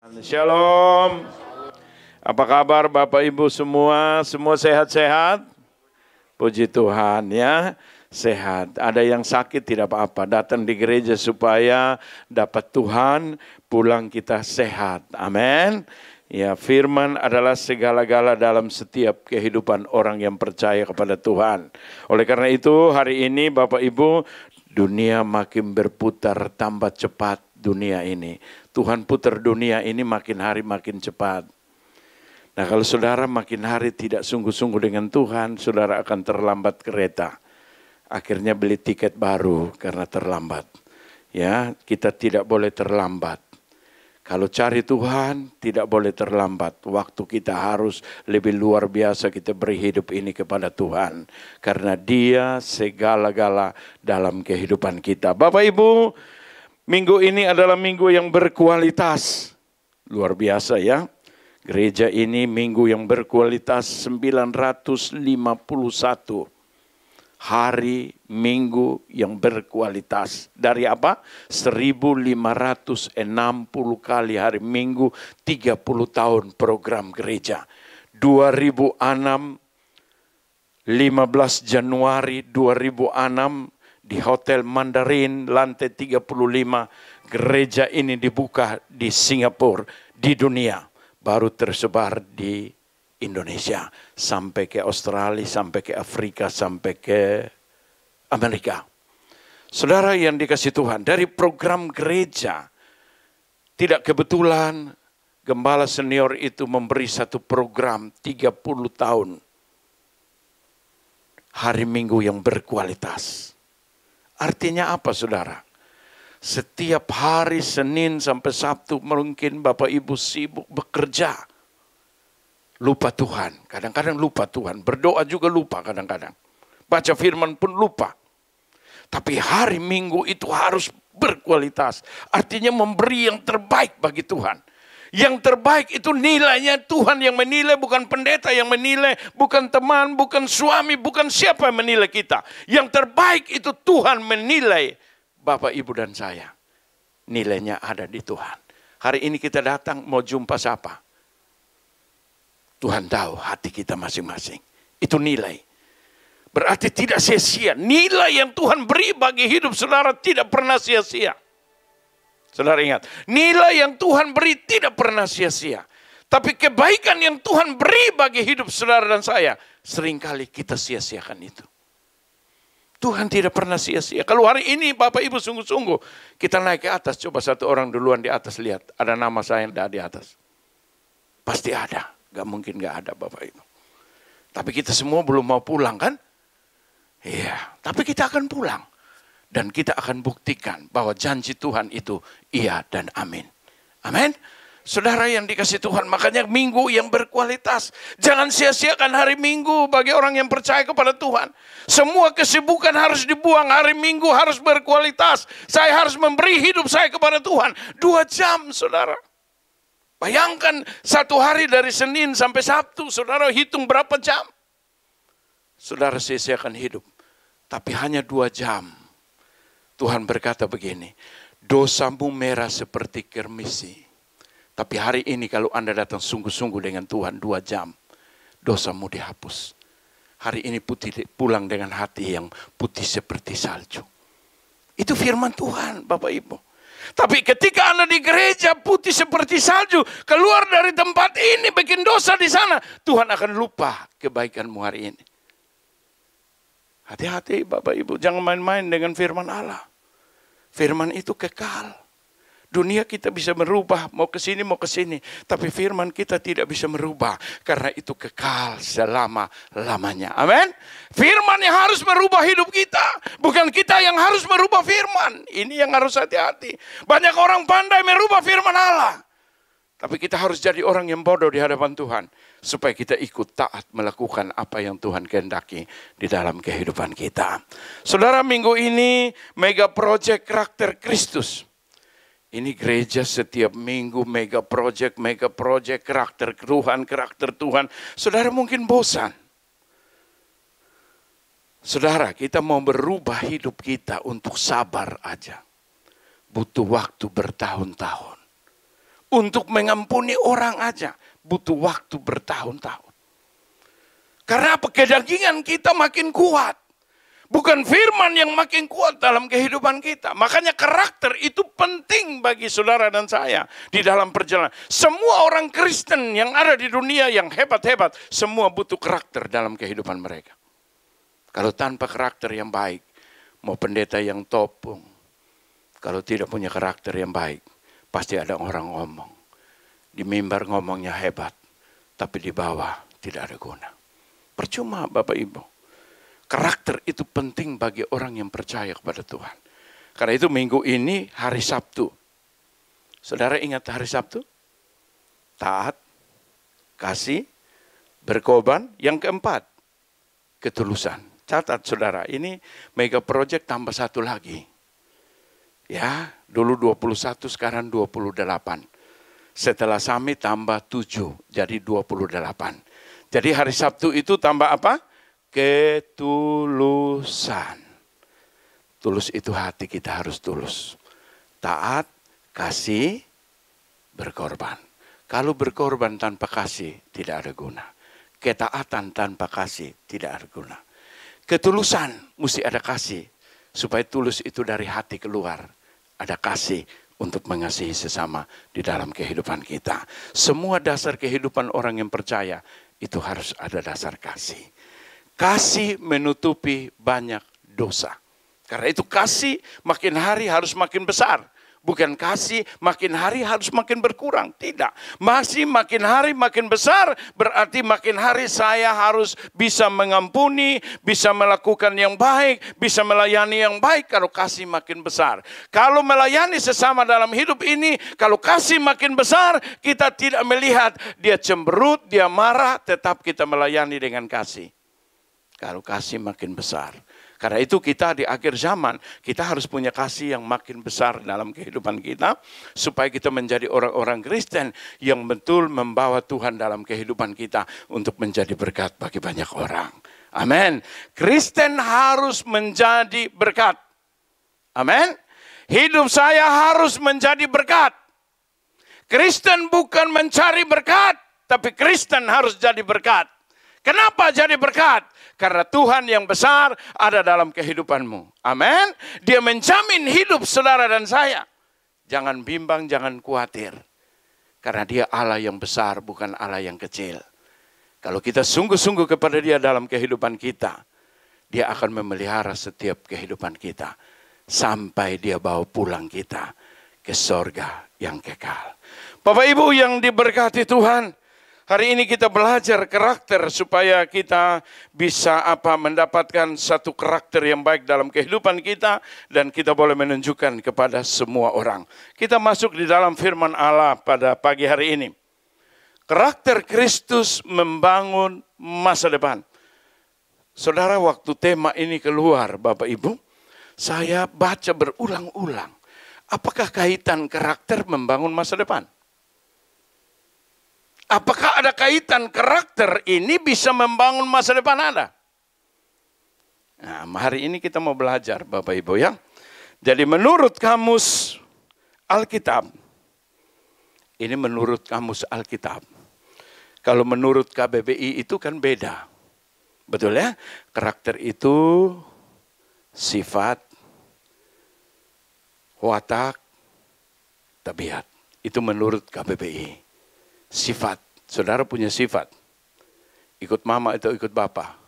Shalom. Apa kabar Bapak Ibu semua? Semua sehat-sehat? Puji Tuhan ya, sehat. Ada yang sakit tidak apa-apa. Datang di gereja supaya dapat Tuhan, pulang kita sehat. Amin. Ya, firman adalah segala-gala dalam setiap kehidupan orang yang percaya kepada Tuhan. Oleh karena itu hari ini Bapak Ibu, dunia makin berputar tambah cepat dunia ini. Tuhan putar dunia ini makin hari makin cepat. Nah kalau saudara makin hari tidak sungguh-sungguh dengan Tuhan, saudara akan terlambat kereta. Akhirnya beli tiket baru karena terlambat. Ya, kita tidak boleh terlambat. Kalau cari Tuhan tidak boleh terlambat. Waktu kita harus lebih luar biasa kita beri hidup ini kepada Tuhan. Karena Dia segala-gala dalam kehidupan kita. Bapak Ibu, minggu ini adalah minggu yang berkualitas. Luar biasa ya. Gereja ini minggu yang berkualitas 951. Hari minggu yang berkualitas. Dari apa? 1560 kali hari minggu, 30 tahun program gereja. 2006, 15 Januari 2006 di Hotel Mandarin lantai 35. Gereja ini dibuka di Singapura, di dunia. Baru tersebar di Indonesia, sampai ke Australia, sampai ke Afrika, sampai ke Amerika. Saudara yang dikasih Tuhan, dari program gereja, tidak kebetulan gembala senior itu memberi satu program 30 tahun. Hari Minggu yang berkualitas. Artinya apa saudara? Setiap hari Senin sampai Sabtu mungkin Bapak Ibu sibuk bekerja. Lupa Tuhan, kadang-kadang lupa Tuhan. Berdoa juga lupa kadang-kadang. Baca firman pun lupa. Tapi hari Minggu itu harus berkualitas. Artinya memberi yang terbaik bagi Tuhan. Yang terbaik itu nilainya Tuhan yang menilai, bukan pendeta yang menilai, bukan teman, bukan suami, bukan siapa yang menilai kita. Yang terbaik itu Tuhan menilai Bapak, Ibu, dan saya. Nilainya ada di Tuhan. Hari ini kita datang mau jumpa siapa? Tuhan tahu hati kita masing-masing. Itu nilai. Berarti tidak sia-sia. Nilai yang Tuhan beri bagi hidup saudara tidak pernah sia-sia. Saudara ingat, nilai yang Tuhan beri tidak pernah sia-sia. Tapi kebaikan yang Tuhan beri bagi hidup saudara dan saya, seringkali kita sia-siakan itu. Tuhan tidak pernah sia-sia. Kalau hari ini Bapak Ibu sungguh-sungguh, kita naik ke atas, coba satu orang duluan di atas lihat. Ada nama saya yang ada di atas. Pasti ada. Gak mungkin gak ada Bapak Ibu. Tapi kita semua belum mau pulang kan? Iya, tapi kita akan pulang. Dan kita akan buktikan bahwa janji Tuhan itu iya dan amin. Amin. Saudara yang dikasih Tuhan, makanya minggu yang berkualitas. Jangan sia-siakan hari Minggu bagi orang yang percaya kepada Tuhan. Semua kesibukan harus dibuang, hari Minggu harus berkualitas. Saya harus memberi hidup saya kepada Tuhan. 2 jam saudara. Bayangkan satu hari dari Senin sampai Sabtu, saudara hitung berapa jam. Saudara sia-siakan hidup. Tapi hanya 2 jam. Tuhan berkata begini, dosamu merah seperti kermisi. Tapi hari ini kalau Anda datang sungguh-sungguh dengan Tuhan 2 jam, dosamu dihapus. Hari ini pulang dengan hati yang putih seperti salju. Itu firman Tuhan Bapak Ibu. Tapi ketika Anda di gereja putih seperti salju, keluar dari tempat ini bikin dosa di sana, Tuhan akan lupa kebaikanmu hari ini. Hati-hati Bapak Ibu, jangan main-main dengan firman Allah. Firman itu kekal. Dunia kita bisa merubah, mau ke sini, mau ke sini. Tapi firman kita tidak bisa merubah. Karena itu kekal selama-lamanya. Amin. Firman yang harus merubah hidup kita. Bukan kita yang harus merubah firman. Ini yang harus hati-hati. Banyak orang pandai merubah firman Allah. Tapi kita harus jadi orang yang bodoh di hadapan Tuhan. Supaya kita ikut taat melakukan apa yang Tuhan kehendaki di dalam kehidupan kita. Saudara, minggu ini mega project karakter Kristus. Ini gereja setiap minggu mega project, karakter Tuhan. Saudara mungkin bosan. Saudara, kita mau berubah hidup kita untuk sabar aja. Butuh waktu bertahun-tahun. Untuk mengampuni orang aja butuh waktu bertahun-tahun. Karena apa? Kedagingan kita makin kuat. Bukan firman yang makin kuat dalam kehidupan kita. Makanya karakter itu penting bagi saudara dan saya di dalam perjalanan. Semua orang Kristen yang ada di dunia yang hebat-hebat, semua butuh karakter dalam kehidupan mereka. Kalau tanpa karakter yang baik, mau pendeta yang topung, kalau tidak punya karakter yang baik, pasti ada orang ngomong. Di mimbar ngomongnya hebat, tapi di bawah tidak ada guna. Percuma Bapak Ibu. Karakter itu penting bagi orang yang percaya kepada Tuhan. Karena itu minggu ini hari Sabtu. Saudara ingat hari Sabtu? Taat, kasih, berkorban. Yang keempat, ketulusan. Catat saudara, ini mega project tambah satu lagi. Ya, dulu 21, sekarang 28. Setelah Summit tambah 7, jadi 28. Jadi hari Sabtu itu tambah apa? Ketulusan. Tulus itu hati kita harus tulus. Taat, kasih, berkorban. Kalau berkorban tanpa kasih tidak ada guna. Ketaatan tanpa kasih tidak ada guna. Ketulusan mesti ada kasih. Supaya tulus itu dari hati keluar. Ada kasih untuk mengasihi sesama di dalam kehidupan kita. Semua dasar kehidupan orang yang percaya itu harus ada dasar kasih. Kasih menutupi banyak dosa. Karena itu kasih makin hari harus makin besar. Bukan kasih makin hari harus makin berkurang. Tidak. Masih makin hari makin besar. Berarti makin hari saya harus bisa mengampuni. Bisa melakukan yang baik. Bisa melayani yang baik kalau kasih makin besar. Kalau melayani sesama dalam hidup ini. Kalau kasih makin besar. Kita tidak melihat dia cemberut, dia marah. Tetap kita melayani dengan kasih. Kalau kasih makin besar. Karena itu kita di akhir zaman, kita harus punya kasih yang makin besar dalam kehidupan kita. Supaya kita menjadi orang-orang Kristen yang betul membawa Tuhan dalam kehidupan kita. Untuk menjadi berkat bagi banyak orang. Amin. Kristen harus menjadi berkat. Amin. Hidup saya harus menjadi berkat. Kristen bukan mencari berkat. Tapi Kristen harus jadi berkat. Kenapa jadi berkat? Karena Tuhan yang besar ada dalam kehidupanmu. Amin. Dia menjamin hidup saudara dan saya. Jangan bimbang, jangan khawatir. Karena dia Allah yang besar, bukan Allah yang kecil. Kalau kita sungguh-sungguh kepada dia dalam kehidupan kita, dia akan memelihara setiap kehidupan kita. Sampai dia bawa pulang kita ke sorga yang kekal. Bapak Ibu yang diberkati Tuhan. Hari ini kita belajar karakter supaya kita bisa mendapatkan satu karakter yang baik dalam kehidupan kita dan kita boleh menunjukkan kepada semua orang. Kita masuk di dalam firman Allah pada pagi hari ini. Karakter Kristus membangun masa depan. Saudara, waktu tema ini keluar Bapak Ibu, saya baca berulang-ulang. Apakah kaitan karakter membangun masa depan? Apakah ada kaitan karakter ini bisa membangun masa depan Anda? Nah, hari ini kita mau belajar Bapak Ibu ya. Jadi menurut kamus Alkitab, ini menurut kamus Alkitab. Kalau menurut KBBI itu kan beda. Betul ya? Karakter itu sifat, watak, tabiat. Itu menurut KBBI. Sifat, saudara punya sifat. Ikut mama atau ikut bapak?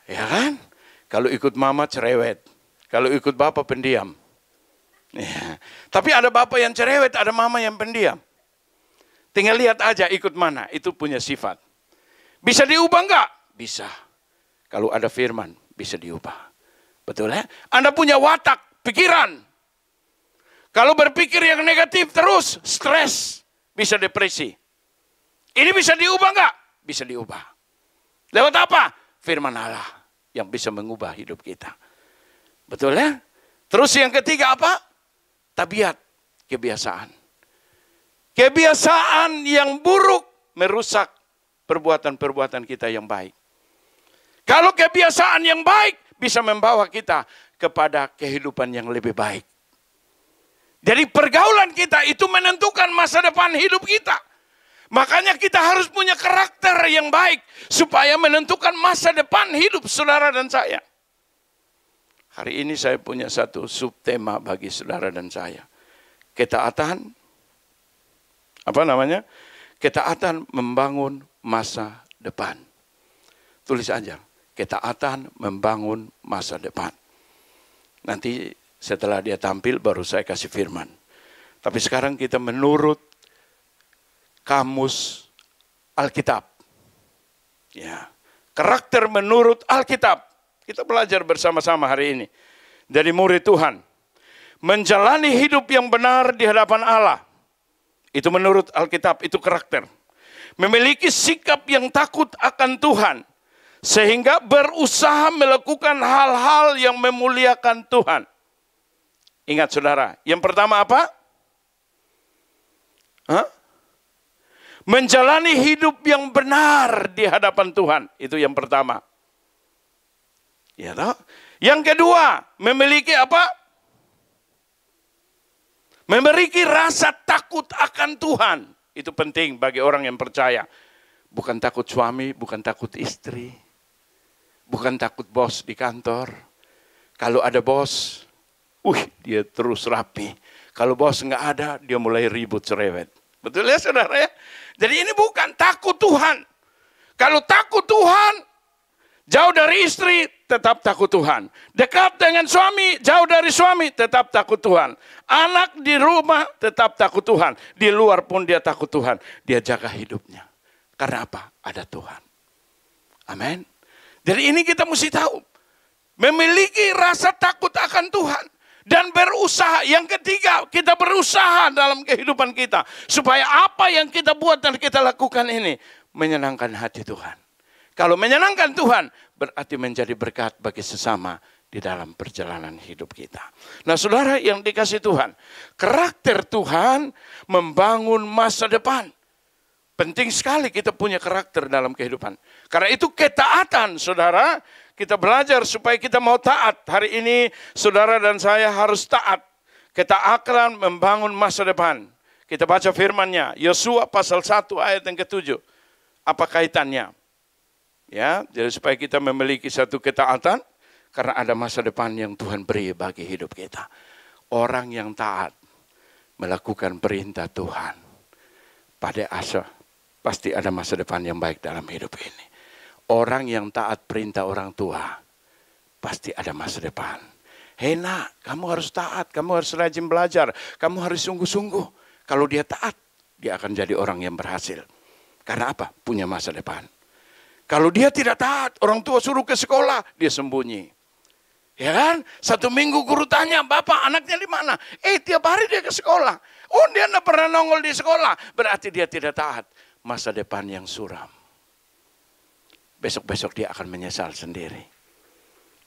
Ya kan? Kalau ikut mama cerewet. Kalau ikut bapak pendiam. Ya. Tapi ada bapak yang cerewet, ada mama yang pendiam. Tinggal lihat aja ikut mana, itu punya sifat. Bisa diubah enggak? Bisa. Kalau ada firman, bisa diubah. Betul ya? Anda punya watak, pikiran. Kalau berpikir yang negatif terus, stres. Bisa depresi. Ini bisa diubah enggak? Bisa diubah. Lewat apa? Firman Allah yang bisa mengubah hidup kita. Betul ya? Terus yang ketiga apa? Tabiat, kebiasaan. Kebiasaan yang buruk merusak perbuatan-perbuatan kita yang baik. Kalau kebiasaan yang baik bisa membawa kita kepada kehidupan yang lebih baik. Jadi pergaulan kita itu menentukan masa depan hidup kita. Makanya kita harus punya karakter yang baik supaya menentukan masa depan hidup saudara dan saya. Hari ini saya punya satu subtema bagi saudara dan saya. Ketaatan, Ketaatan membangun masa depan. Tulis aja, ketaatan membangun masa depan. Nanti setelah dia tampil baru saya kasih firman. Tapi sekarang kita menurut kamus Alkitab. Ya, karakter menurut Alkitab. Kita belajar bersama-sama hari ini. Dari murid Tuhan. Menjalani hidup yang benar di hadapan Allah. Itu menurut Alkitab, itu karakter. Memiliki sikap yang takut akan Tuhan. Sehingga berusaha melakukan hal-hal yang memuliakan Tuhan. Ingat saudara, yang pertama apa? Menjalani hidup yang benar di hadapan Tuhan. Itu yang pertama. Ya toh? Yang kedua, memiliki apa? Memiliki rasa takut akan Tuhan. Itu penting bagi orang yang percaya. Bukan takut suami, bukan takut istri. Bukan takut bos di kantor. Kalau ada bos, dia terus rapi. Kalau bos nggak ada, dia mulai ribut cerewet. Betul ya saudara ya? Jadi ini bukan takut Tuhan. Kalau takut Tuhan, jauh dari istri, tetap takut Tuhan. Dekat dengan suami, jauh dari suami, tetap takut Tuhan. Anak di rumah, tetap takut Tuhan. Di luar pun dia takut Tuhan. Dia jaga hidupnya. Karena apa? Ada Tuhan. Amin. Jadi ini kita mesti tahu. Memiliki rasa takut akan Tuhan. Dan berusaha. Yang ketiga, kita berusaha dalam kehidupan kita. Supaya apa yang kita buat dan kita lakukan ini menyenangkan hati Tuhan. Kalau menyenangkan Tuhan, berarti menjadi berkat bagi sesama di dalam perjalanan hidup kita. Nah saudara yang dikasih Tuhan, karakter Tuhan membangun masa depan. Penting sekali kita punya karakter dalam kehidupan. Karena itu ketaatan saudara, kita belajar supaya kita mau taat. Hari ini saudara dan saya harus taat. Ketaatan membangun masa depan. Kita baca firman-Nya, Yosua pasal 1 ayat yang ke-7. Apa kaitannya? Ya, jadi supaya kita memiliki satu ketaatan karena ada masa depan yang Tuhan beri bagi hidup kita. Orang yang taat melakukan perintah Tuhan pada asa pasti ada masa depan yang baik dalam hidup ini. Orang yang taat perintah orang tua pasti ada masa depan. Hei nak, kamu harus taat, kamu harus rajin belajar, kamu harus sungguh-sungguh. Kalau dia taat, dia akan jadi orang yang berhasil. Karena apa? Punya masa depan. Kalau dia tidak taat, orang tua suruh ke sekolah, dia sembunyi. Ya kan? Satu minggu guru tanya, Bapak anaknya di mana? Tiap hari dia ke sekolah. Oh dia tidak pernah nongol di sekolah. Berarti dia tidak taat. Masa depan yang suram. Besok-besok dia akan menyesal sendiri.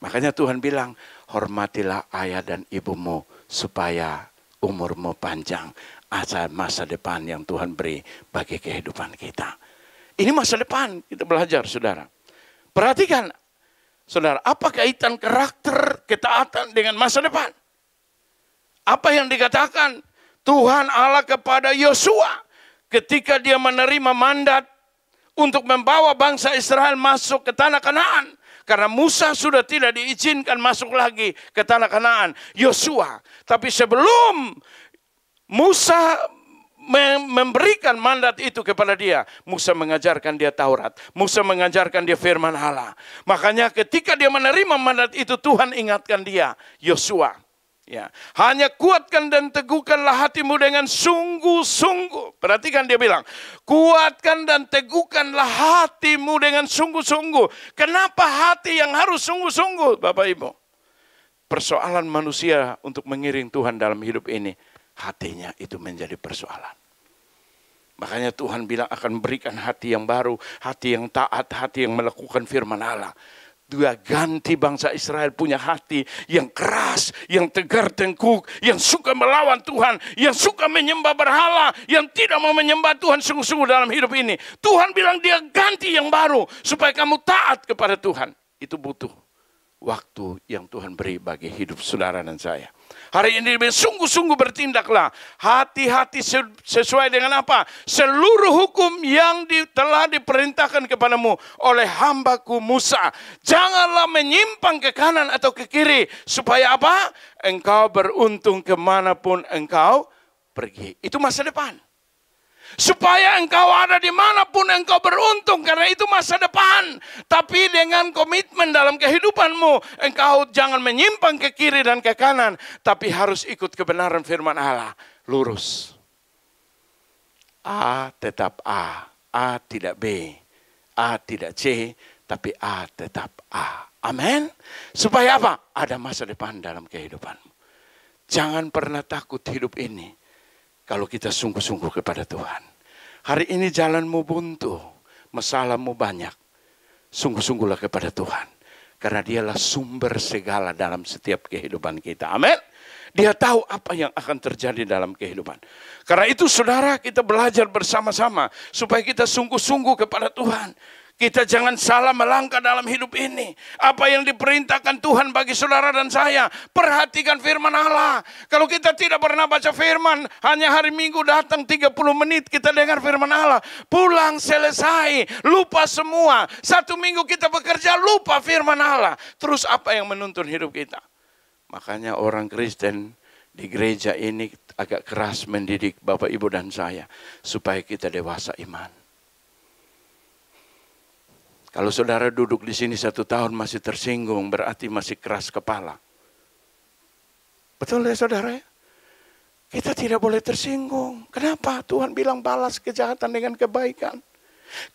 Makanya Tuhan bilang, hormatilah ayah dan ibumu supaya umurmu panjang. Asal masa depan yang Tuhan beri bagi kehidupan kita. Ini masa depan kita belajar saudara. Perhatikan saudara, apa kaitan karakter ketaatan dengan masa depan? Apa yang dikatakan Tuhan Allah kepada Yosua ketika dia menerima mandat untuk membawa bangsa Israel masuk ke tanah Kanaan. Karena Musa sudah tidak diizinkan masuk lagi ke tanah Kanaan. Yosua. Tapi sebelum Musa memberikan mandat itu kepada dia, Musa mengajarkan dia Taurat, Musa mengajarkan dia firman Allah. Makanya ketika dia menerima mandat itu, Tuhan ingatkan dia, Yosua, ya, hanya kuatkan dan teguhkanlah hatimu dengan sungguh-sungguh. Perhatikan dia bilang, kuatkan dan teguhkanlah hatimu dengan sungguh-sungguh. Kenapa hati yang harus sungguh-sungguh, Bapak Ibu? Persoalan manusia untuk mengiring Tuhan dalam hidup ini, hatinya itu menjadi persoalan. Makanya Tuhan bilang akan berikan hati yang baru, hati yang taat, hati yang melakukan firman Allah. Dia ganti bangsa Israel punya hati yang keras, yang tegar tengkuk, yang suka melawan Tuhan, yang suka menyembah berhala, yang tidak mau menyembah Tuhan sungguh-sungguh dalam hidup ini. Tuhan bilang dia ganti yang baru supaya kamu taat kepada Tuhan. Itu butuh waktu yang Tuhan beri bagi hidup saudara dan saya. Hari ini sungguh-sungguh bertindaklah. Hati-hati sesuai dengan apa? Seluruh hukum yang telah diperintahkan kepadamu oleh hambaku Musa. Janganlah menyimpang ke kanan atau ke kiri. Supaya apa? Engkau beruntung kemanapun engkau pergi. Itu masa depan. Supaya engkau ada dimanapun engkau beruntung. Karena itu masa depan. Tapi dengan komitmen dalam kehidupanmu. Engkau jangan menyimpang ke kiri dan ke kanan. Tapi harus ikut kebenaran firman Allah. Lurus. A tetap A. A tidak B. A tidak C. Tapi A tetap A. Amin. Supaya apa? Ada masa depan dalam kehidupanmu. Jangan pernah takut hidup ini. Kalau kita sungguh-sungguh kepada Tuhan. Hari ini jalanmu buntu. Masalahmu banyak. Sungguh-sungguhlah kepada Tuhan. Karena dialah sumber segala dalam setiap kehidupan kita. Amin. Dia tahu apa yang akan terjadi dalam kehidupan. Karena itu saudara, kita belajar bersama-sama. Supaya kita sungguh-sungguh kepada Tuhan. Kita jangan salah melangkah dalam hidup ini. Apa yang diperintahkan Tuhan bagi saudara dan saya. Perhatikan firman Allah. Kalau kita tidak pernah baca firman. Hanya hari Minggu datang 30 menit kita dengar firman Allah. Pulang selesai. Lupa semua. 1 minggu kita bekerja lupa firman Allah. Terus apa yang menuntun hidup kita? Makanya orang Kristen di gereja ini agak keras mendidik Bapak Ibu dan saya. Supaya kita dewasa iman. Kalau saudara duduk di sini 1 tahun masih tersinggung, berarti masih keras kepala. Betul ya saudara? Kita tidak boleh tersinggung. Kenapa? Tuhan bilang balas kejahatan dengan kebaikan.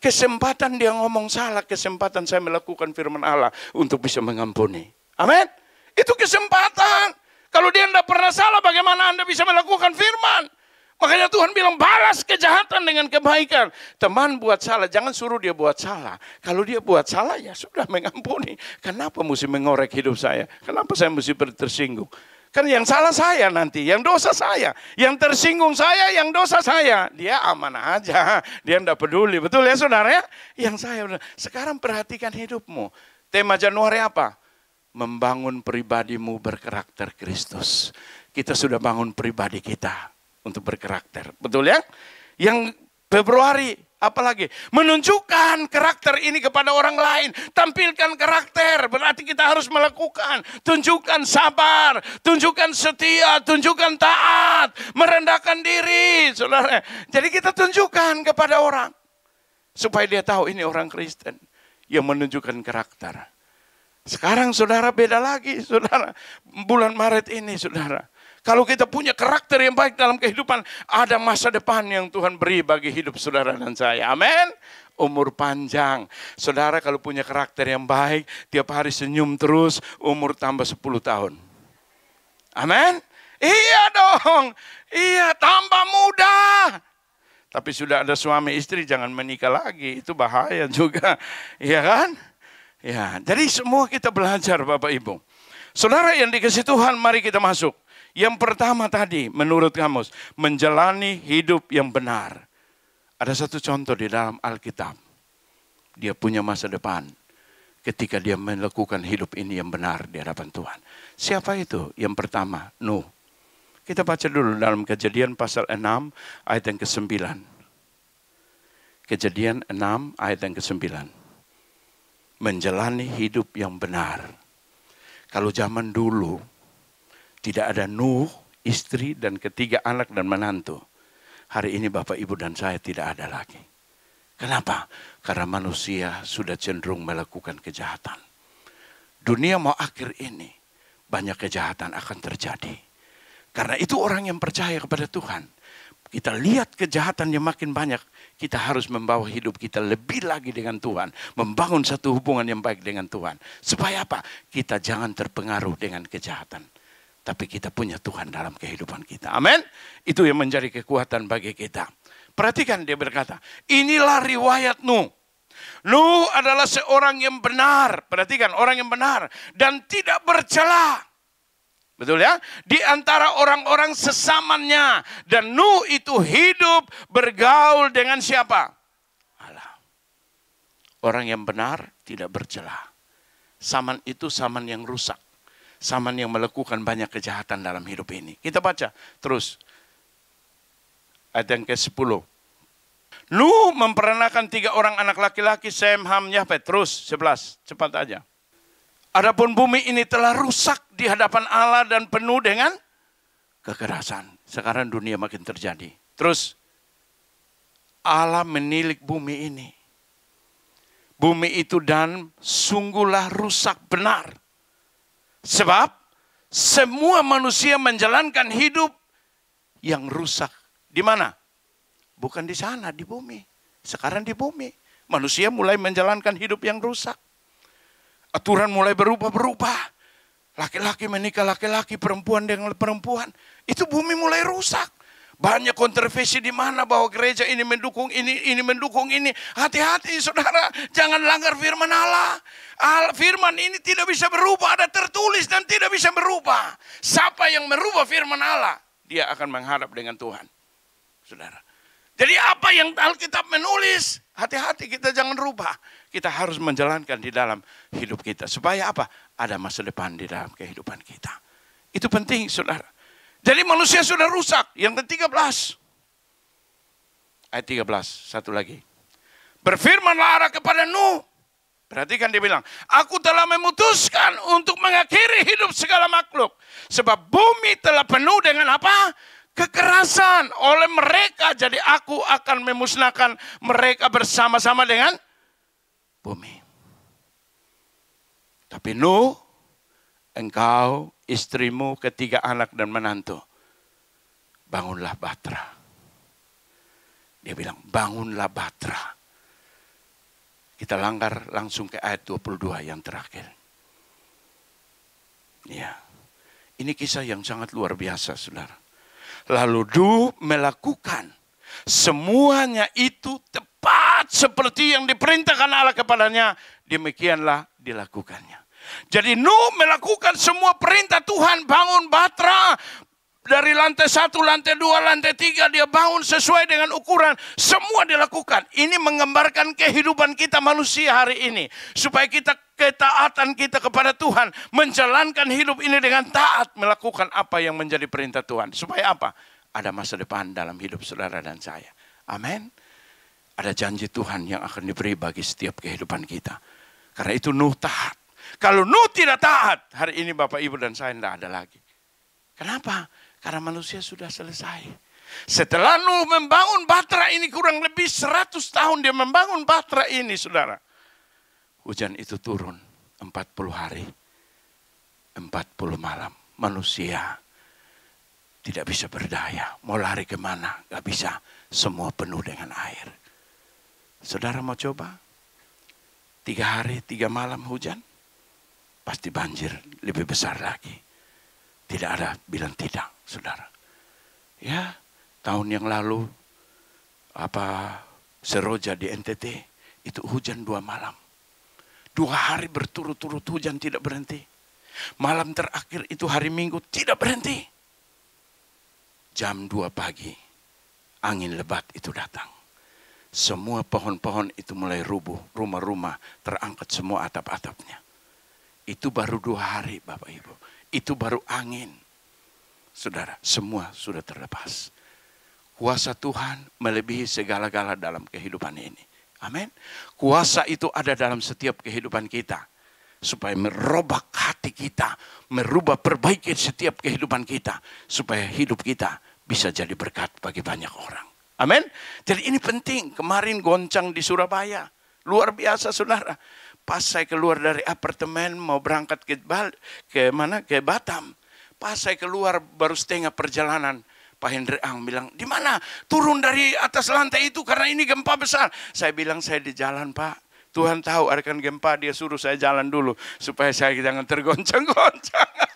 Kesempatan dia ngomong salah, kesempatan saya melakukan firman Allah untuk bisa mengampuni. Amin. Itu kesempatan. Kalau dia tidak pernah salah, bagaimana Anda bisa melakukan firman? Makanya Tuhan bilang balas kejahatan dengan kebaikan. Teman buat salah, jangan suruh dia buat salah. Kalau dia buat salah, ya sudah mengampuni. Kenapa mesti mengorek hidup saya? Kenapa saya mesti tersinggung? Kan yang salah saya nanti, yang dosa saya. Yang tersinggung saya, yang dosa saya. Dia aman aja, dia tidak peduli. Betul ya saudara ya? Yang saya, sekarang perhatikan hidupmu. Tema Januari apa? Membangun pribadimu berkarakter Kristus. Kita sudah bangun pribadi kita. Untuk berkarakter. Betul ya? Yang Februari, apalagi? Menunjukkan karakter ini kepada orang lain. Tampilkan karakter, berarti kita harus melakukan. Tunjukkan sabar, tunjukkan setia, tunjukkan taat. Merendahkan diri, saudara. Jadi kita tunjukkan kepada orang. Supaya dia tahu ini orang Kristen. Yang menunjukkan karakter. Sekarang saudara beda lagi, saudara. Bulan Maret ini, saudara. Kalau kita punya karakter yang baik dalam kehidupan, ada masa depan yang Tuhan beri bagi hidup saudara dan saya. Amin. Umur panjang. Saudara kalau punya karakter yang baik, tiap hari senyum terus, umur tambah 10 tahun. Amin. Iya dong. Iya, tambah muda. Tapi sudah ada suami istri, jangan menikah lagi. Itu bahaya juga. Iya kan? Ya, jadi semua kita belajar Bapak Ibu. Saudara yang dikasihi Tuhan, mari kita masuk. Yang pertama tadi menurut kamus, menjalani hidup yang benar. Ada satu contoh di dalam Alkitab. Dia punya masa depan ketika dia melakukan hidup ini yang benar di hadapan Tuhan. Siapa itu? Yang pertama, Nuh. Kita baca dulu dalam Kejadian pasal 6 ayat yang ke-9. Kejadian 6 ayat yang ke-9. Menjalani hidup yang benar. Kalau zaman dulu, tidak ada Nuh, istri dan ketiga anak dan menantu. Hari ini Bapak, Ibu dan saya tidak ada lagi. Kenapa? Karena manusia sudah cenderung melakukan kejahatan. Dunia mau akhir ini, banyak kejahatan akan terjadi. Karena itu orang yang percaya kepada Tuhan. Kita lihat kejahatan yang makin banyak. Kita harus membawa hidup kita lebih lagi dengan Tuhan. Membangun satu hubungan yang baik dengan Tuhan. Supaya apa? Kita jangan terpengaruh dengan kejahatan. Tapi kita punya Tuhan dalam kehidupan kita. Amin. Itu yang menjadi kekuatan bagi kita. Perhatikan dia berkata, inilah riwayat Nuh. Nuh adalah seorang yang benar. Perhatikan, orang yang benar. Dan tidak bercela. Betul ya? Di antara orang-orang sesamanya. Dan Nuh itu hidup bergaul dengan siapa? Allah. Orang yang benar tidak bercela. Saman itu saman yang rusak. Zaman yang melakukan banyak kejahatan dalam hidup ini. Kita baca terus. Ayat yang ke-10. Nuh memperanakan 3 orang anak laki-laki, Sem, Ham, Yafet. Terus 11, cepat aja. Adapun bumi ini telah rusak di hadapan Allah dan penuh dengan kekerasan. Sekarang dunia makin terjadi. Terus Allah menilik bumi ini. Bumi itu dan sungguhlah rusak benar. Sebab semua manusia menjalankan hidup yang rusak. Di mana? Bukan di sana, di bumi. Sekarang di bumi. Manusia mulai menjalankan hidup yang rusak. Aturan mulai berubah-berubah. Laki-laki menikah laki-laki, perempuan dengan perempuan. Itu bumi mulai rusak. Banyak kontroversi di mana bahwa gereja ini mendukung ini mendukung ini. Hati-hati saudara, jangan langgar firman Allah. Firman ini tidak bisa berubah, ada tertulis dan tidak bisa berubah. Siapa yang merubah firman Allah, dia akan menghadap dengan Tuhan. Saudara. Jadi apa yang Alkitab menulis, hati-hati kita jangan rubah. Kita harus menjalankan di dalam hidup kita. Supaya apa? Ada masa depan di dalam kehidupan kita. Itu penting saudara. Jadi manusia sudah rusak. Yang ke-13. Ayat 13, satu lagi. Berfirmanlah Allah kepada Nuh. Perhatikan dia bilang, aku telah memutuskan untuk mengakhiri hidup segala makhluk. Sebab bumi telah penuh dengan apa? Kekerasan oleh mereka. Jadi aku akan memusnahkan mereka bersama-sama dengan bumi. Tapi Nuh, engkau, istrimu, 3 anak dan menantu, bangunlah Batra. Dia bilang, bangunlah Batra. Kita langgar langsung ke ayat 22 yang terakhir. Ya, ini kisah yang sangat luar biasa, saudara. Lalu Nuh melakukan semuanya itu tepat seperti yang diperintahkan Allah kepadanya. Demikianlah dilakukannya. Jadi Nuh melakukan semua perintah Tuhan, bangun Batra. Dari lantai 1, lantai 2, lantai 3 dia bangun sesuai dengan ukuran. Semua dilakukan. Ini menggambarkan kehidupan kita manusia hari ini. Supaya kita ketaatan kita kepada Tuhan. Menjalankan hidup ini dengan taat. Melakukan apa yang menjadi perintah Tuhan. Supaya apa? Ada masa depan dalam hidup saudara dan saya. Amin. Ada janji Tuhan yang akan diberi bagi setiap kehidupan kita. Karena itu Nuh taat. Kalau Nuh tidak taat, hari ini Bapak Ibu dan saya tidak ada lagi. Kenapa? Karena manusia sudah selesai. Setelah Nuh membangun Batra ini kurang lebih 100 tahun dia membangun Batra ini saudara. Hujan itu turun 40 hari, 40 malam. Manusia tidak bisa berdaya. Mau lari kemana? Gak bisa. Semua penuh dengan air. Saudara mau coba? 3 hari, 3 malam hujan? Pasti banjir lebih besar lagi. Tidak ada bilang tidak, saudara. Ya, tahun yang lalu Seroja di NTT itu hujan 2 malam. 2 hari berturut-turut hujan tidak berhenti. Malam terakhir itu hari Minggu tidak berhenti. Jam 2 pagi angin lebat itu datang. Semua pohon-pohon itu mulai rubuh, rumah-rumah terangkat semua atap-atapnya. Itu baru 2 hari Bapak Ibu. Itu baru angin. Saudara, semua sudah terlepas. Kuasa Tuhan melebihi segala-gala dalam kehidupan ini. Amin. Kuasa itu ada dalam setiap kehidupan kita. Supaya merobak hati kita. Merubah perbaiki setiap kehidupan kita. Supaya hidup kita bisa jadi berkat bagi banyak orang. Amin. Jadi ini penting. Kemarin goncang di Surabaya. Luar biasa saudara. Pas saya keluar dari apartemen mau berangkat ke Batam. Pas saya keluar baru setengah perjalanan. Pak Hendri Ang bilang, di mana? Turun dari atas lantai itu karena ini gempa besar. Saya bilang saya di jalan Pak. Tuhan tahu akan gempa, dia suruh saya jalan dulu. Supaya saya jangan tergoncang-goncang.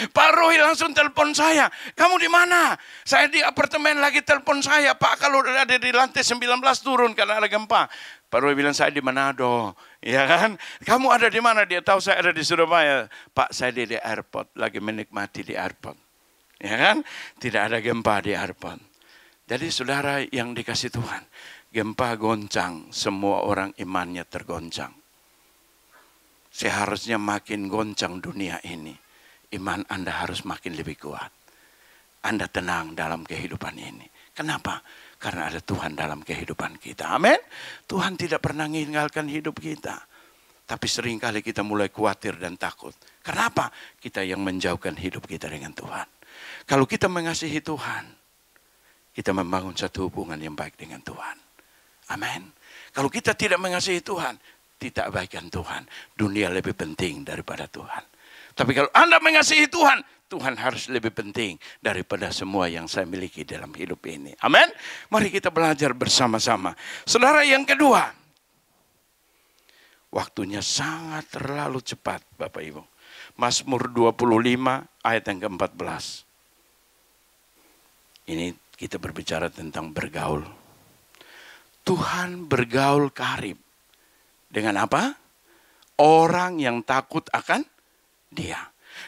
Pak Rohi langsung telepon saya. Kamu di mana? Saya di apartemen lagi telepon saya. Pak kalau ada di lantai 19 turun karena ada gempa. Pak Roy bilang saya di Manado, ya kan? Kamu ada di mana? Dia tahu saya ada di Surabaya. Pak saya di airport, lagi menikmati di airport, ya kan? Tidak ada gempa di airport. Jadi saudara yang dikasih Tuhan, gempa goncang, semua orang imannya tergoncang. seharusnya makin goncang dunia ini, iman Anda harus makin lebih kuat. Anda tenang dalam kehidupan ini. Kenapa? Karena ada Tuhan dalam kehidupan kita. Amin. Tuhan tidak pernah meninggalkan hidup kita. Tapi seringkali kita mulai khawatir dan takut. Kenapa? Kita yang menjauhkan hidup kita dengan Tuhan. Kalau kita mengasihi Tuhan, kita membangun satu hubungan yang baik dengan Tuhan. Amin. Kalau kita tidak mengasihi Tuhan, tidak abaikan Tuhan. Dunia lebih penting daripada Tuhan. Tapi kalau Anda mengasihi Tuhan, Tuhan harus lebih penting daripada semua yang saya miliki dalam hidup ini. Amin. Mari kita belajar bersama-sama. Saudara, yang kedua, waktunya sangat terlalu cepat, Bapak Ibu. Mazmur 25 ayat yang ke-14. Ini kita berbicara tentang bergaul. Tuhan bergaul karib. Dengan apa? Orang yang takut akan Dia.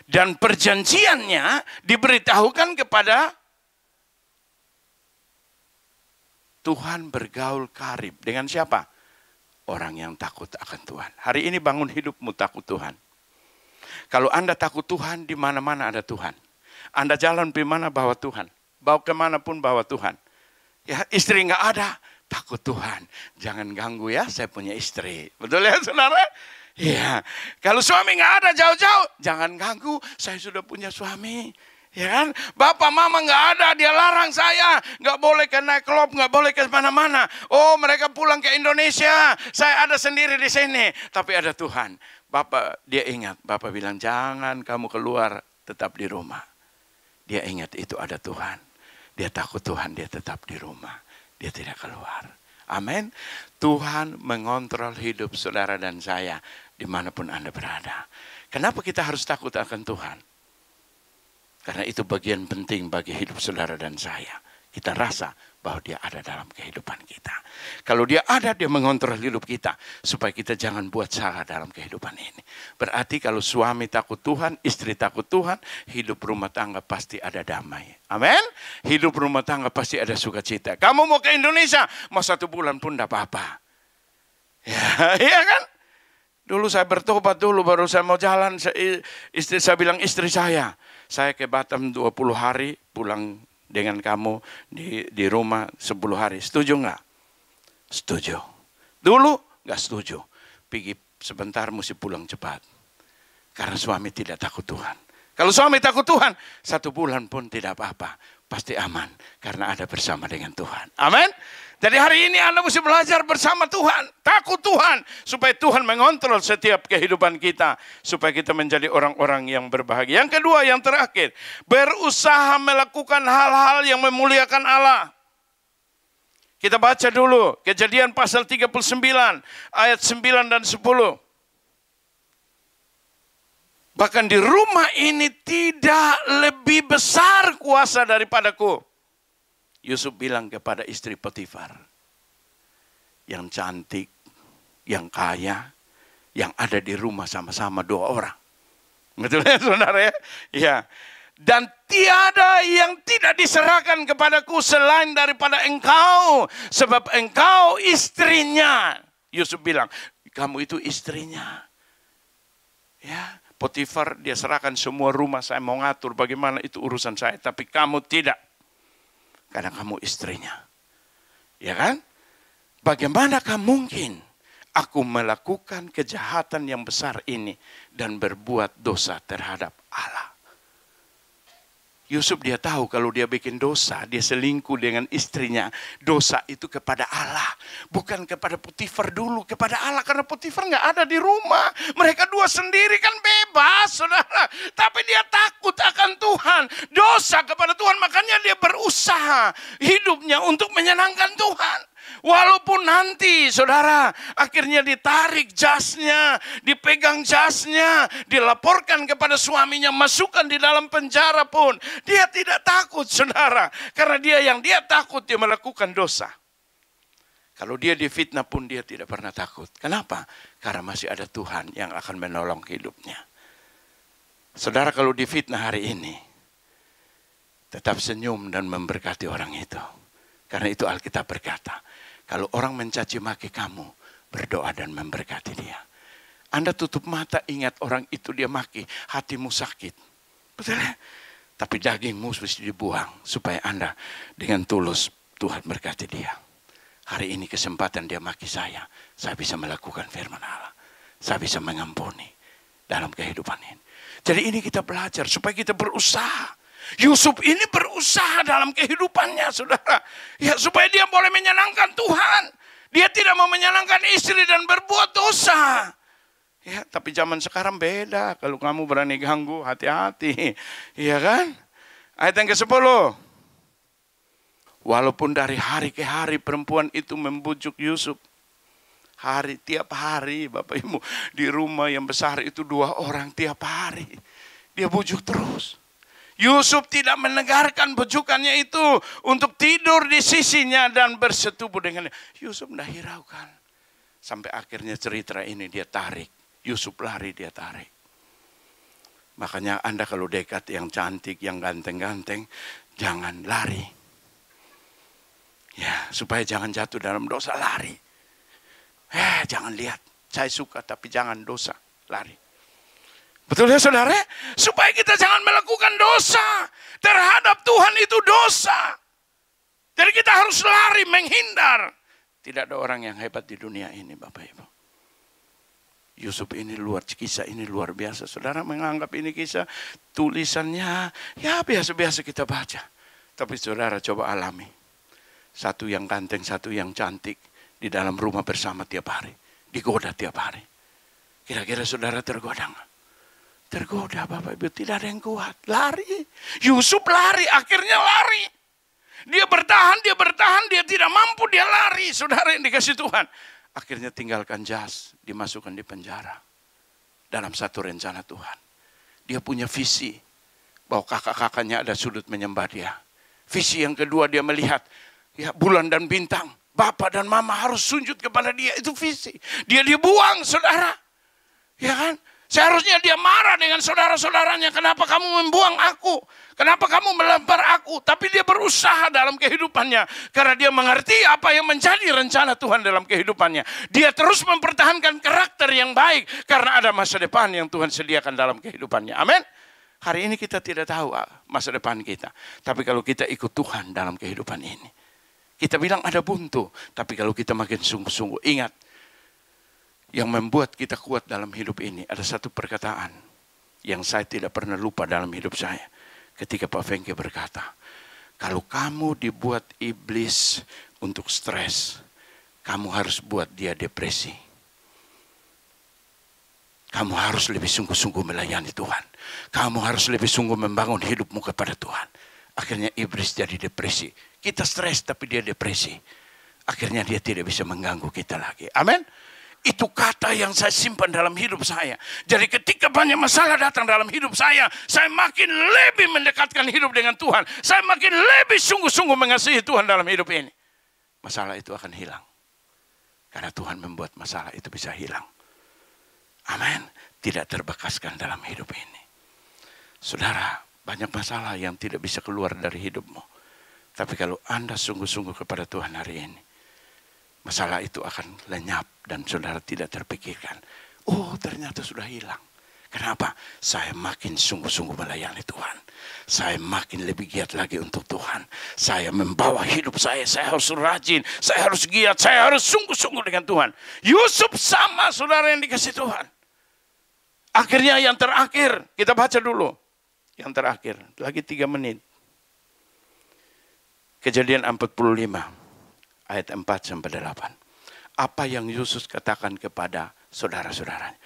Dan perjanjiannya diberitahukan kepada Tuhan bergaul karib. Dengan siapa? Orang yang takut akan Tuhan. Hari ini bangun hidupmu takut Tuhan. Kalau Anda takut Tuhan, di mana-mana ada Tuhan. Anda jalan di mana bawa Tuhan. Bawa kemanapun bawa Tuhan. Ya, istri nggak ada, takut Tuhan. Jangan ganggu ya, saya punya istri. Betul ya saudara? Ya, kalau suami nggak ada jauh-jauh, jangan ganggu. Saya sudah punya suami. Ya kan? Bapak mama nggak ada, dia larang saya. Nggak boleh ke naik klub, nggak boleh ke mana-mana. Oh, mereka pulang ke Indonesia. Saya ada sendiri di sini. Tapi ada Tuhan. Bapak, dia ingat. Bapak bilang, jangan kamu keluar, tetap di rumah. Dia ingat itu ada Tuhan. Dia takut Tuhan, dia tetap di rumah. Dia tidak keluar. Amin. Tuhan mengontrol hidup saudara dan saya dimanapun Anda berada. Kenapa kita harus takut akan Tuhan? Karena itu bagian penting bagi hidup saudara dan saya. Kita rasa bahwa Dia ada dalam kehidupan kita. Kalau Dia ada, Dia mengontrol hidup kita. Supaya kita jangan buat salah dalam kehidupan ini. Berarti kalau suami takut Tuhan, istri takut Tuhan, hidup rumah tangga pasti ada damai. Amin. Hidup rumah tangga pasti ada sukacita. Kamu mau ke Indonesia, mau 1 bulan pun tidak apa-apa. Ya, iya kan? Dulu saya bertobat dulu, baru saya mau jalan. Saya bilang istri saya ke Batam 20 hari, pulang dengan kamu di rumah 10 hari. Setuju nggak? Setuju. Dulu nggak setuju. Pergi sebentar mesti pulang cepat. Karena suami tidak takut Tuhan. Kalau suami takut Tuhan, 1 bulan pun tidak apa-apa. Pasti aman. Karena ada bersama dengan Tuhan. Amin. Jadi hari ini Anda mesti belajar bersama Tuhan. Takut Tuhan. Supaya Tuhan mengontrol setiap kehidupan kita. Supaya kita menjadi orang-orang yang berbahagia. Yang kedua, yang terakhir. Berusaha melakukan hal-hal yang memuliakan Allah. Kita baca dulu. Kejadian pasal 39. Ayat 9 dan 10. Bahkan di rumah ini tidak lebih besar kuasa daripadaku. Yusuf bilang kepada istri Potifar, yang cantik, yang kaya, yang ada di rumah sama-sama 2 orang. Betul ya saudara ya? Ya. Dan tiada yang tidak diserahkan kepadaku selain daripada engkau. Sebab engkau istrinya. Yusuf bilang, kamu itu istrinya. Ya, Potifar dia serahkan semua rumah, saya mau ngatur bagaimana itu urusan saya. Tapi kamu tidak. Karena kamu istrinya. Ya kan? Bagaimanakah mungkin aku melakukan kejahatan yang besar ini dan berbuat dosa terhadap Allah? Yusuf dia tahu kalau dia bikin dosa, dia selingkuh dengan istrinya. Dosa itu kepada Allah. Bukan kepada Potifar dulu, kepada Allah. Karena Potifar nggak ada di rumah. Mereka 2 sendiri kan bebas, saudara. Tapi dia takut akan Tuhan. Dosa kepada Tuhan, makanya dia berusaha hidupnya untuk menyenangkan Tuhan. Walaupun nanti saudara akhirnya ditarik jasnya, dipegang jasnya, dilaporkan kepada suaminya, masukkan di dalam penjara pun. Dia tidak takut saudara. Karena dia takut dia melakukan dosa. Kalau dia difitnah pun dia tidak pernah takut. Kenapa? Karena masih ada Tuhan yang akan menolong hidupnya. Saudara kalau difitnah hari ini, tetap senyum dan memberkati orang itu. Karena itu Alkitab berkata, kalau orang mencaci maki kamu, berdoa dan memberkati dia. Anda tutup mata, ingat orang itu dia maki, hatimu sakit. Betul ya? Tapi dagingmu mesti dibuang supaya Anda dengan tulus Tuhan berkati dia. Hari ini kesempatan dia maki saya bisa melakukan firman Allah. Saya bisa mengampuni dalam kehidupan ini. Jadi ini kita belajar supaya kita berusaha. Yusuf ini berusaha dalam kehidupannya, saudara. Ya, supaya dia boleh menyenangkan Tuhan. Dia tidak mau menyenangkan istri dan berbuat dosa. Ya, tapi zaman sekarang beda. Kalau kamu berani ganggu, hati-hati. Iya kan? Ayat yang ke-10. Walaupun dari hari ke hari perempuan itu membujuk Yusuf. Tiap hari Bapak Ibu. Di rumah yang besar itu 2 orang tiap hari. Dia bujuk terus. Yusuf tidak menegarkan bujukannya itu untuk tidur di sisinya dan bersetubuh dengannya. Yusuf tidak hiraukan. Sampai akhirnya cerita ini dia tarik. Yusuf lari, dia tarik. Makanya Anda kalau dekat yang cantik, yang ganteng-ganteng, jangan lari. Ya, supaya jangan jatuh dalam dosa, lari. Jangan lihat, saya suka tapi jangan dosa, lari. Betul ya saudara? Supaya kita jangan melakukan dosa. Terhadap Tuhan itu dosa. Jadi kita harus lari, menghindar. Tidak ada orang yang hebat di dunia ini Bapak Ibu. Yusuf ini kisah ini luar biasa. Saudara menganggap ini kisah tulisannya ya biasa-biasa kita baca. Tapi saudara coba alami. Satu yang ganteng, satu yang cantik. Di dalam rumah bersama tiap hari. Digoda tiap hari. Kira-kira saudara tergoda nggak? Tergoda Bapak Ibu, tidak ada yang kuat. Lari. Yusuf lari, akhirnya lari. Dia bertahan, dia tidak mampu, dia lari. Saudara yang dikasih Tuhan. Akhirnya tinggalkan jas, dimasukkan di penjara. Dalam satu rencana Tuhan. Dia punya visi. Bahwa kakak-kakaknya ada sudut menyembah dia. Visi yang kedua dia melihat. Ya, bulan dan bintang. Bapak dan mama harus sujud kepada dia. Itu visi. Dia dibuang saudara. Ya kan? Seharusnya dia marah dengan saudara-saudaranya. Kenapa kamu membuang aku? Kenapa kamu melempar aku? Tapi dia berusaha dalam kehidupannya. Karena dia mengerti apa yang menjadi rencana Tuhan dalam kehidupannya. Dia terus mempertahankan karakter yang baik. Karena ada masa depan yang Tuhan sediakan dalam kehidupannya. Amin. Hari ini kita tidak tahu masa depan kita. Tapi kalau kita ikut Tuhan dalam kehidupan ini. Kita bilang ada buntu. Tapi kalau kita makin sungguh-sungguh, ingat. Yang membuat kita kuat dalam hidup ini. Ada satu perkataan yang saya tidak pernah lupa dalam hidup saya. Ketika Pak Fengke berkata, kalau kamu dibuat iblis untuk stres, kamu harus buat dia depresi. Kamu harus lebih sungguh-sungguh melayani Tuhan. Kamu harus lebih sungguh membangun hidupmu kepada Tuhan. Akhirnya iblis jadi depresi. Kita stres tapi dia depresi. Akhirnya dia tidak bisa mengganggu kita lagi. Amin. Itu kata yang saya simpan dalam hidup saya. Jadi ketika banyak masalah datang dalam hidup saya makin lebih mendekatkan hidup dengan Tuhan. Saya makin lebih sungguh-sungguh mengasihi Tuhan dalam hidup ini. Masalah itu akan hilang. Karena Tuhan membuat masalah itu bisa hilang. Amin. Tidak terbekaskan dalam hidup ini. Saudara, banyak masalah yang tidak bisa keluar dari hidupmu. Tapi kalau Anda sungguh-sungguh kepada Tuhan hari ini, masalah itu akan lenyap dan saudara tidak terpikirkan. Oh, ternyata sudah hilang. Kenapa? Saya makin sungguh-sungguh melayani Tuhan. Saya makin lebih giat lagi untuk Tuhan. Saya membawa hidup saya harus rajin, saya harus giat, saya harus sungguh-sungguh dengan Tuhan. Yusuf sama saudara yang dikasih Tuhan. Akhirnya yang terakhir, kita baca dulu. Yang terakhir, lagi 3 menit. Kejadian 45. Ayat 4-8. Apa yang Yusuf katakan kepada saudara-saudaranya.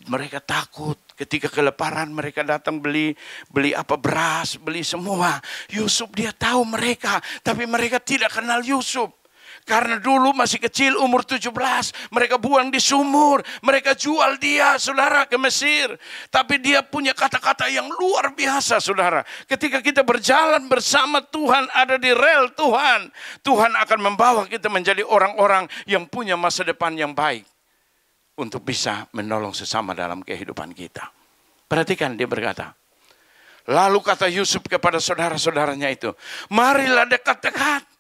Mereka takut ketika kelaparan mereka datang beli beras, beli semua. Yusuf dia tahu mereka, tapi mereka tidak kenal Yusuf. Karena dulu masih kecil umur 17, mereka buang di sumur, mereka jual dia saudara ke Mesir. Tapi dia punya kata-kata yang luar biasa saudara. Ketika kita berjalan bersama Tuhan, ada di rel Tuhan, Tuhan akan membawa kita menjadi orang-orang yang punya masa depan yang baik. Untuk bisa menolong sesama dalam kehidupan kita. Perhatikan dia berkata. Lalu kata Yusuf kepada saudara-saudaranya itu, marilah dekat-dekat.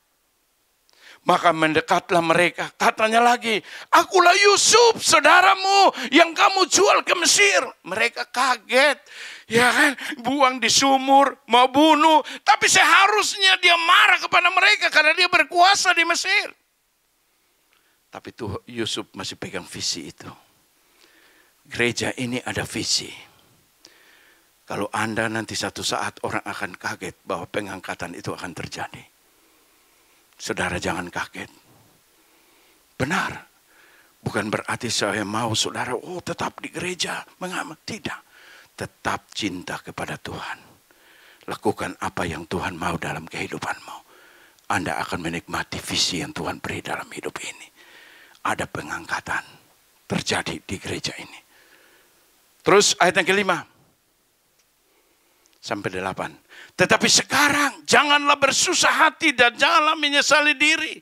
Maka mendekatlah mereka. Katanya lagi, akulah Yusuf, saudaramu yang kamu jual ke Mesir. Mereka kaget. Ya kan, buang di sumur, mau bunuh. Tapi seharusnya dia marah kepada mereka karena dia berkuasa di Mesir. Tapi tuh Yusuf masih pegang visi itu. Gereja ini ada visi. Kalau Anda nanti satu saat orang akan kaget bahwa pengangkatan itu akan terjadi. Saudara jangan kaget. Benar. Bukan berarti saya mau saudara tetap di gereja mengamat. Tidak. Tetap cinta kepada Tuhan. Lakukan apa yang Tuhan mau dalam kehidupanmu. Anda akan menikmati visi yang Tuhan beri dalam hidup ini. Ada pengangkatan terjadi di gereja ini. Terus ayat yang kelima. Sampai 8. Tetapi sekarang janganlah bersusah hati dan janganlah menyesali diri.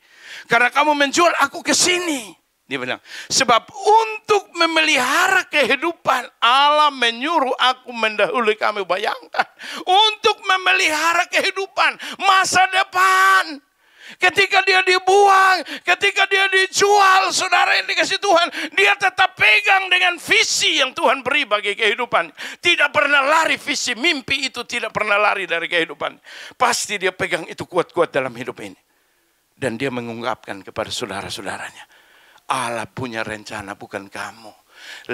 Karena kamu menjual aku ke sini. Dia bilang, sebab untuk memelihara kehidupan Allah menyuruh aku mendahului kamu. Bayangkan, untuk memelihara kehidupan masa depan. Ketika dia dibuang, ketika dia dijual, saudara yang dikasih Tuhan, dia tetap pegang dengan visi yang Tuhan beri bagi kehidupan. Tidak pernah lari visi, mimpi itu tidak pernah lari dari kehidupan. Pasti dia pegang itu kuat-kuat dalam hidup ini. Dan dia mengungkapkan kepada saudara-saudaranya, Allah punya rencana bukan kamu.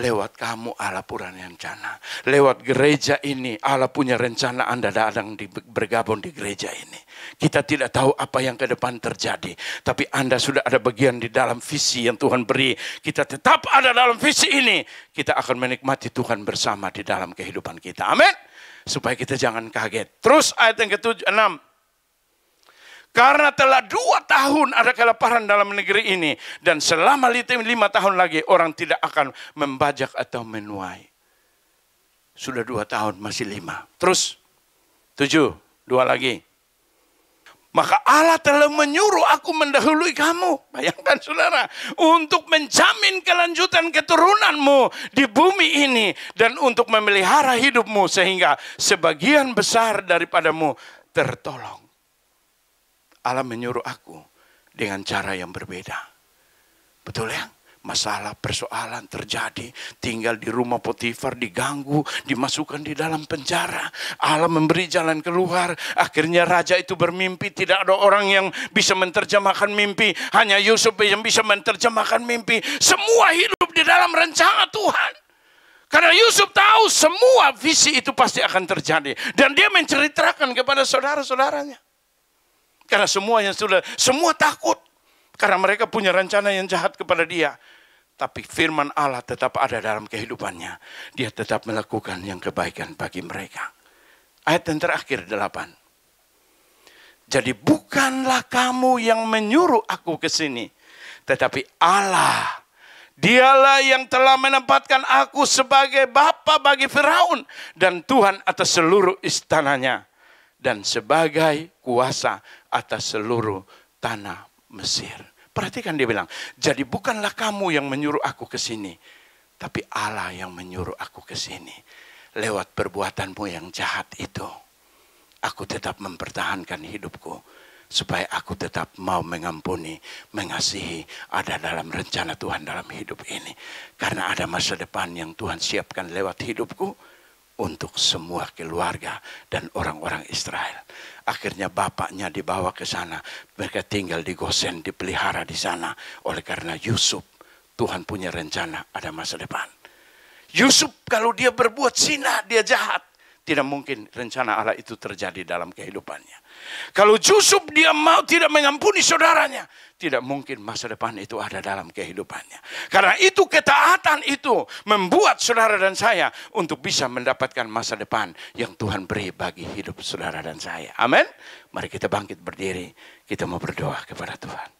Lewat kamu Allah punya rencana. Lewat gereja ini Allah punya rencana Anda datang bergabung di gereja ini. Kita tidak tahu apa yang ke depan terjadi. Tapi Anda sudah ada bagian di dalam visi yang Tuhan beri. Kita tetap ada dalam visi ini. Kita akan menikmati Tuhan bersama di dalam kehidupan kita. Amin. Supaya kita jangan kaget. Terus ayat yang ke-6. Karena telah 2 tahun ada kelaparan dalam negeri ini. Dan selama 5 tahun lagi orang tidak akan membajak atau menuai. Sudah 2 tahun masih 5. Terus 7. 2 lagi. Maka Allah telah menyuruh aku mendahului kamu. Bayangkan saudara. Untuk menjamin kelanjutan keturunanmu di bumi ini. Dan untuk memelihara hidupmu sehingga sebagian besar daripadamu tertolong. Allah menyuruh aku dengan cara yang berbeda. Betul ya? Masalah, persoalan terjadi. Tinggal di rumah Potifar, diganggu, dimasukkan di dalam penjara. Allah memberi jalan keluar. Akhirnya raja itu bermimpi. Tidak ada orang yang bisa menerjemahkan mimpi. Hanya Yusuf yang bisa menerjemahkan mimpi. Semua hidup di dalam rencana Tuhan. Karena Yusuf tahu semua visi itu pasti akan terjadi. Dan dia menceritakan kepada saudara-saudaranya. Karena semua takut. Karena mereka punya rencana yang jahat kepada dia. Tapi firman Allah tetap ada dalam kehidupannya. Dia tetap melakukan yang kebaikan bagi mereka. Ayat yang terakhir 8. Jadi bukanlah kamu yang menyuruh aku ke sini. Tetapi Allah. Dialah yang telah menempatkan aku sebagai bapa bagi Firaun. Dan Tuhan atas seluruh istananya. Dan sebagai kuasa atas seluruh tanah Mesir. Perhatikan dia bilang, jadi bukanlah kamu yang menyuruh aku ke sini, tapi Allah yang menyuruh aku ke sini. Lewat perbuatanmu yang jahat itu, aku tetap mempertahankan hidupku. Supaya aku tetap mau mengampuni, mengasihi, ada dalam rencana Tuhan dalam hidup ini. Karena ada masa depan yang Tuhan siapkan lewat hidupku. Untuk semua keluarga dan orang-orang Israel. Akhirnya bapaknya dibawa ke sana. Mereka tinggal di Gosen, dipelihara di sana. Oleh karena Yusuf, Tuhan punya rencana ada masa depan. Yusuf kalau dia berbuat zina, dia jahat. Tidak mungkin rencana Allah itu terjadi dalam kehidupannya. Kalau Yusuf dia mau tidak mengampuni saudaranya. Tidak mungkin masa depan itu ada dalam kehidupannya. Karena itu ketaatan itu membuat saudara dan saya untuk bisa mendapatkan masa depan yang Tuhan beri bagi hidup saudara dan saya. Amin. Mari kita bangkit berdiri. Kita mau berdoa kepada Tuhan.